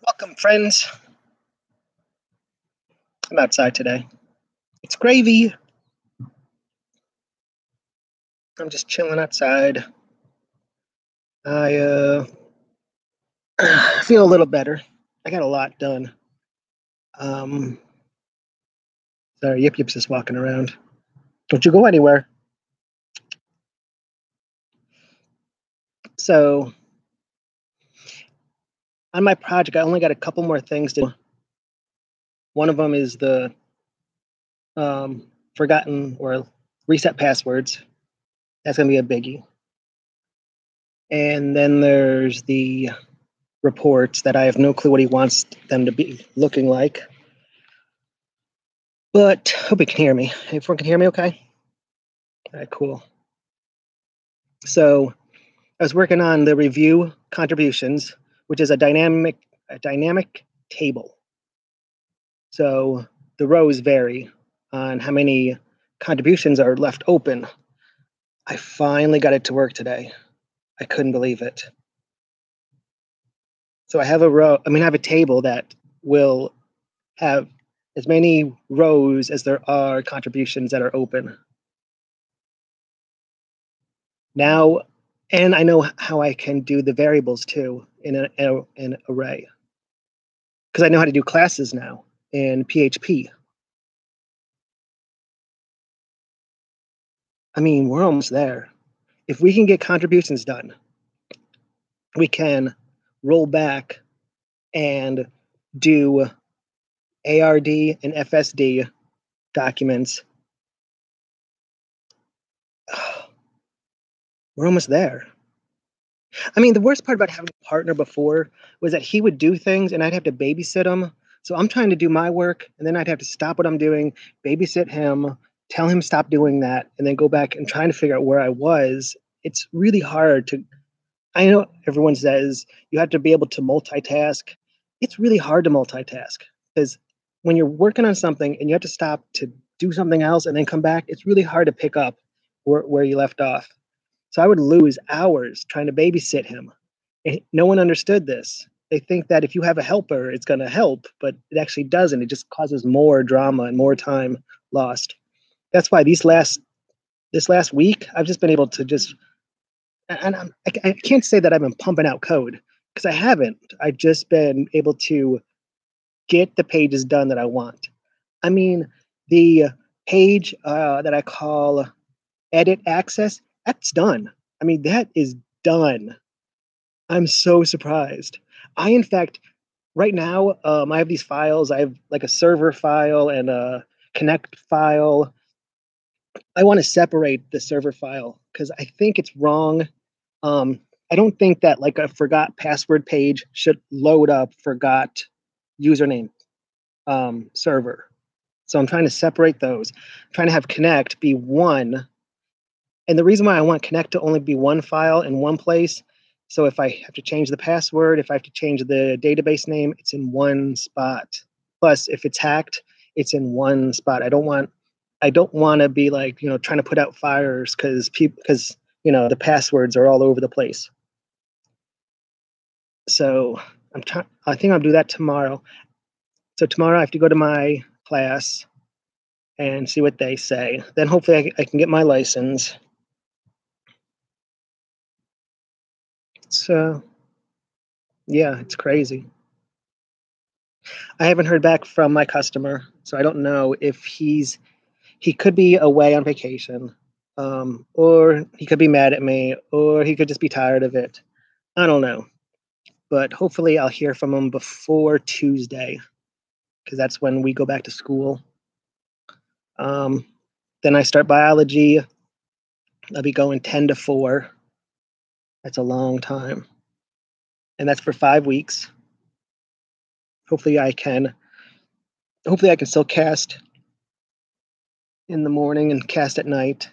Welcome, friends. I'm outside today. It's gravy. I'm just chilling outside. I feel a little better. I got a lot done. Um, sorry, Yip Yip's just walking around. Don't you go anywhere. So, on my project, I only got a couple more things to do. One of them is the forgotten or reset passwords. That's going to be a biggie. And then there's the reports that I have no clue what he wants them to be looking like. But hope you can hear me. Everyone can hear me okay? All right, cool. So I was working on the review contributions, which is a dynamic table. So the rows vary on how many contributions are left open. I finally got it to work today. I couldn't believe it. So I have I have a table that will have as many rows as there are contributions that are open. Now, and I know how I can do the variables too in an array because I know how to do classes now in PHP. I mean, we're almost there. If we can get contributions done, we can roll back and do ARD and FSD documents. We're almost there. I mean, the worst part about having a partner before was that he would do things and I'd have to babysit him. So I'm trying to do my work and then I'd have to stop what I'm doing, babysit him, tell him stop doing that, and then go back and trying to figure out where I was. It's really hard to. I know everyone says you have to be able to multitask. It's really hard to multitask because when you're working on something and you have to stop to do something else and then come back, it's really hard to pick up where you left off. So I would lose hours trying to babysit him. And no one understood this. They think that if you have a helper, it's going to help, but it actually doesn't. It just causes more drama and more time lost. That's why this last week, I've just been able to just and I can't say that I've been pumping out code because I haven't. I've just been able to get the pages done that I want. I mean, the page that I call edit access, that's done. I mean, that is done. I'm so surprised. In fact, right now, I have these files. I have like a server file and a connect file. I want to separate the server file because I think it's wrong. I don't think that like a forgot password page should load up forgot username server. So I'm trying to separate those. I'm trying to have connect be one. And the reason why I want connect to only be one file in one place. So if I have to change the password, if I have to change the database name, it's in one spot. Plus, if it's hacked, it's in one spot. I don't want to be like, trying to put out fires because the passwords are all over the place. So I think I'll do that tomorrow. So tomorrow I have to go to my class and see what they say. Then hopefully I can get my license. So yeah, it's crazy. I haven't heard back from my customer, so I don't know if he could be away on vacation, or he could be mad at me, or he could just be tired of it. I don't know, but hopefully I'll hear from him before Tuesday because that's when we go back to school. Um, then I start biology. I'll be going 10 to 4. That's a long time. And that's for 5 weeks. Hopefully hopefully I can still cast in the morning and cast at night.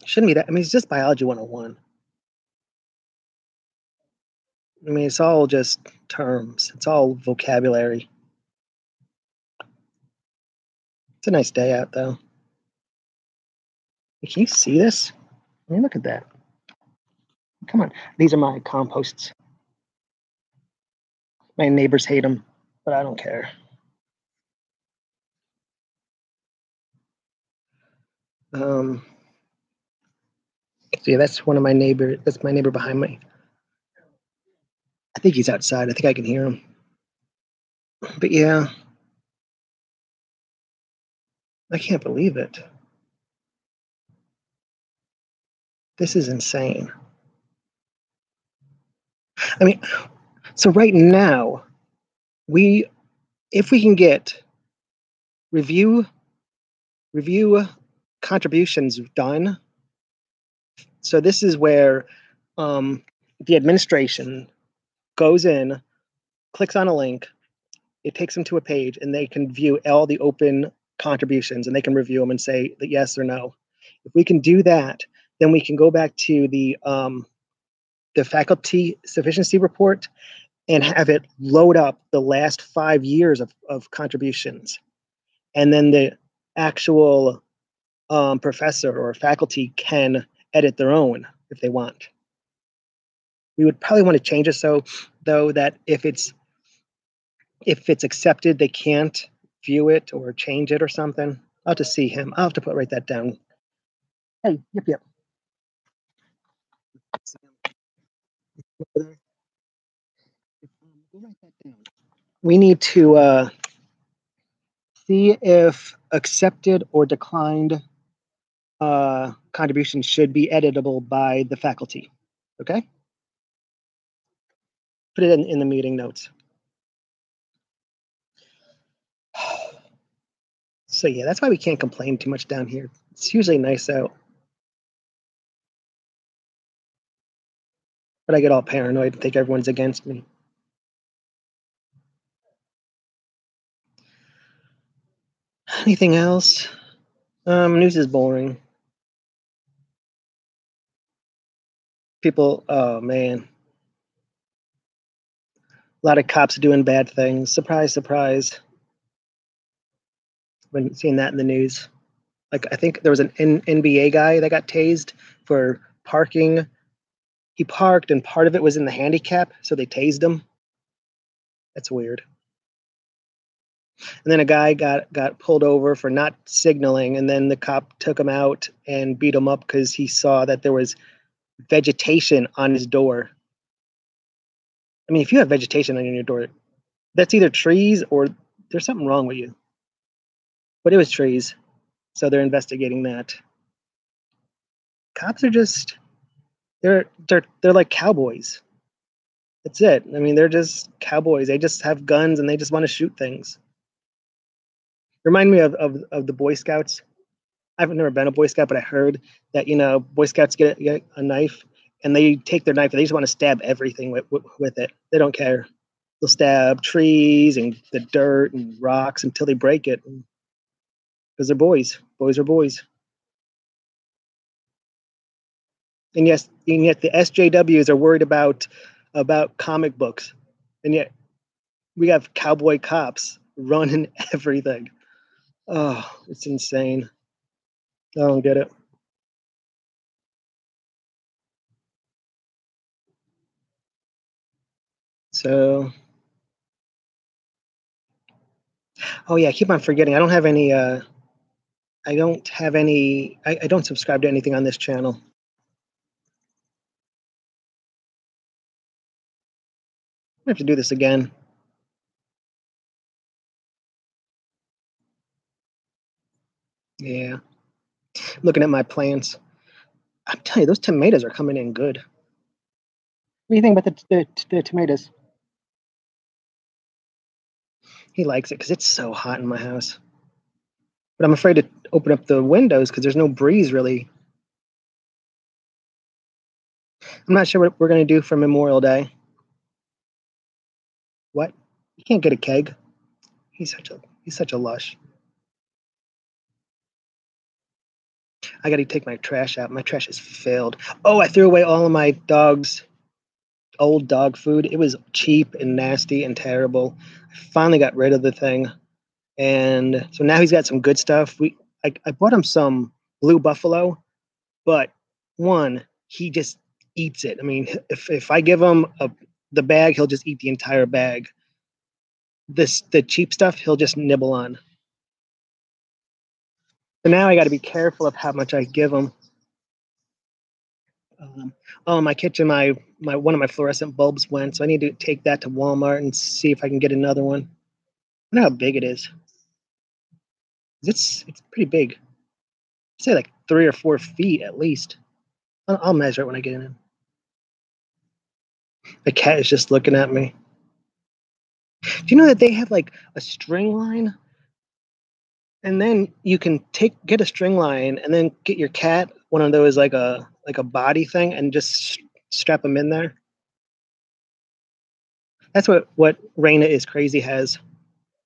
Shouldn't be that. I mean, it's just biology 101. I mean, it's all just terms. It's all vocabulary. It's a nice day out though. Can you see this? I mean, look at that. Come on. These are my composts. My neighbors hate him, but I don't care. Um, so yeah, that's one of my neighbor. That's my neighbor behind me. I think he's outside. I think I can hear him. But yeah, I can't believe it. This is insane. I mean, so right now, we if we can get review review contributions done. So this is where the administration goes in, clicks on a link, it takes them to a page, and they can view all the open contributions, and they can review them and say that yes or no. If we can do that, then we can go back to the faculty sufficiency report and have it load up the last 5 years of contributions, and then the actual professor or faculty can edit their own if they want. We would probably want to change it so though that if it's accepted, they can't view it or change it or something. I'll have to see him. I'll have to write that down. Hey, yep. Write that down. We need to see if accepted or declined contributions should be editable by the faculty. Okay? Put it in the meeting notes. So yeah, that's why we can't complain too much down here. It's usually nice out. But I get all paranoid and think everyone's against me. Anything else? News is boring. People, oh man, a lot of cops doing bad things. Surprise, surprise. When seeing that in the news, like I think there was an NBA guy that got tased for parking. He parked, and part of it was in the handicap, so they tased him. That's weird. And then a guy got pulled over for not signaling, and then the cop took him out and beat him up because he saw that there was vegetation on his door. I mean, if you have vegetation on your door, that's either trees or there's something wrong with you. But it was trees, so they're investigating that. Cops are just they're like cowboys. That's it. I mean, they're just cowboys. They just have guns and they just want to shoot things. Remind me of the Boy Scouts. I've never been a Boy Scout, but I heard that Boy Scouts get a knife and they take their knife and they just want to stab everything with it. They don't care. They'll stab trees and the dirt and rocks until they break it because they're boys. Boys are boys. And yes, and yet the SJWs are worried about comic books, and yet we have cowboy cops running everything. Oh, it's insane. I don't get it. So, oh yeah, I keep on forgetting. I don't have any. I don't have any. I don't subscribe to anything on this channel. I have to do this again. Yeah, looking at my plants. I'm telling you, those tomatoes are coming in good. What do you think about the tomatoes? He likes it because it's so hot in my house. But I'm afraid to open up the windows because there's no breeze really. I'm not sure what we're gonna do for Memorial Day. What? You can't get a keg. He's such a lush. I got to take my trash out. My trash is filled. Oh, I threw away all of my dog's old dog food. It was cheap and nasty and terrible. I finally got rid of the thing, and so now he's got some good stuff. I bought him some Blue Buffalo, but one, he just eats it. I mean, if I give him the bag, he'll just eat the entire bag. The cheap stuff he'll just nibble on. So now I got to be careful of how much I give him. Oh, my kitchen, my one of my fluorescent bulbs went, so I need to take that to Walmart and see if I can get another one. I wonder how big it is. It's pretty big. I'd say like 3 or 4 feet at least. I'll measure it when I get in. The cat is just looking at me. Do you know that they have like a string line, and then you can get a string line, and then get your cat one of those like a body thing, and just strap them in there. That's what Raina is crazy has.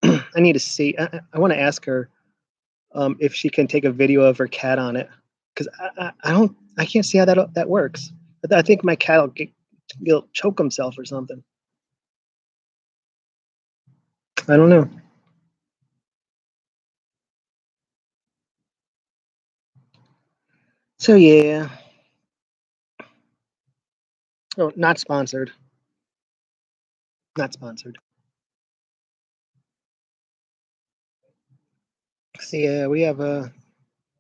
I need to see. I want to ask her if she can take a video of her cat on it, because I don't I can't see how that works. But I think my cat will choke himself or something. I don't know. So yeah, oh, not sponsored. Not sponsored. So yeah, we have a. I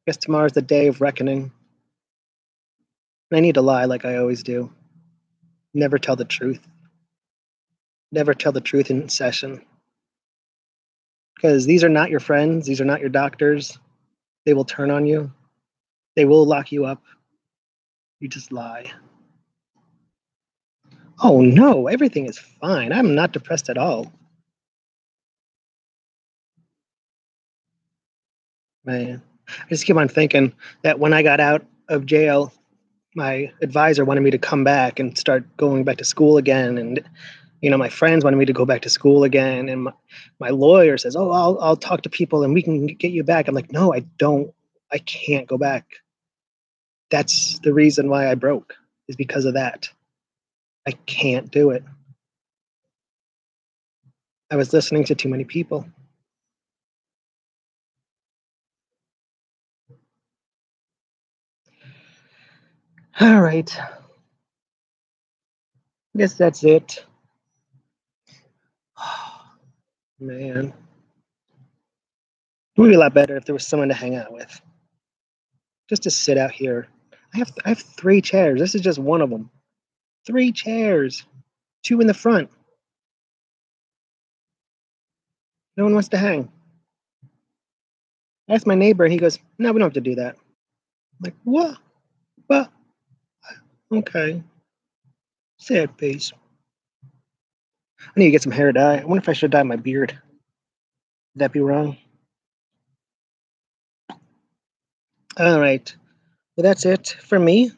guess tomorrow's the day of reckoning. I need to lie like I always do. Never tell the truth. Never tell the truth in session. Because these are not your friends. These are not your doctors. They will turn on you. They will lock you up. You just lie. Oh no, everything is fine. I'm not depressed at all. Man, I just keep on thinking that when I got out of jail, my advisor wanted me to come back and start going back to school again. And, my friends wanted me to go back to school again. And my lawyer says, oh, I'll talk to people and we can get you back. I'm like, no, I don't. I can't go back. That's the reason why I broke, is because of that. I can't do it. I was listening to too many people. All right. I guess that's it. Man, it would be a lot better if there was someone to hang out with. Just to sit out here. I have 3 chairs. This is just one of them. 3 chairs. 2 in the front. No one wants to hang. I asked my neighbor and he goes, no, we don't have to do that. I'm like, what? Well, okay. Sad face. I need to get some hair dye. I wonder if I should dye my beard. Would that be wrong? All right. Well, that's it for me.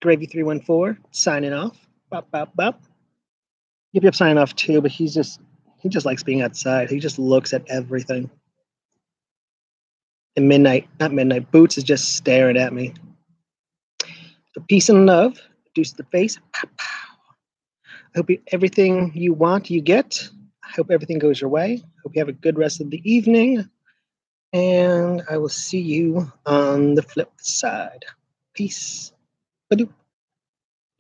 Gravy314 signing off. Bop, bop, bop. Yip Yip signing off too, but he just likes being outside. He just looks at everything. And not midnight, Boots is just staring at me. So peace and love. Deuce to the face. Pow, pow. I hope everything you want, you get. I hope everything goes your way. Hope you have a good rest of the evening. And I will see you on the flip side. Peace. Badoo.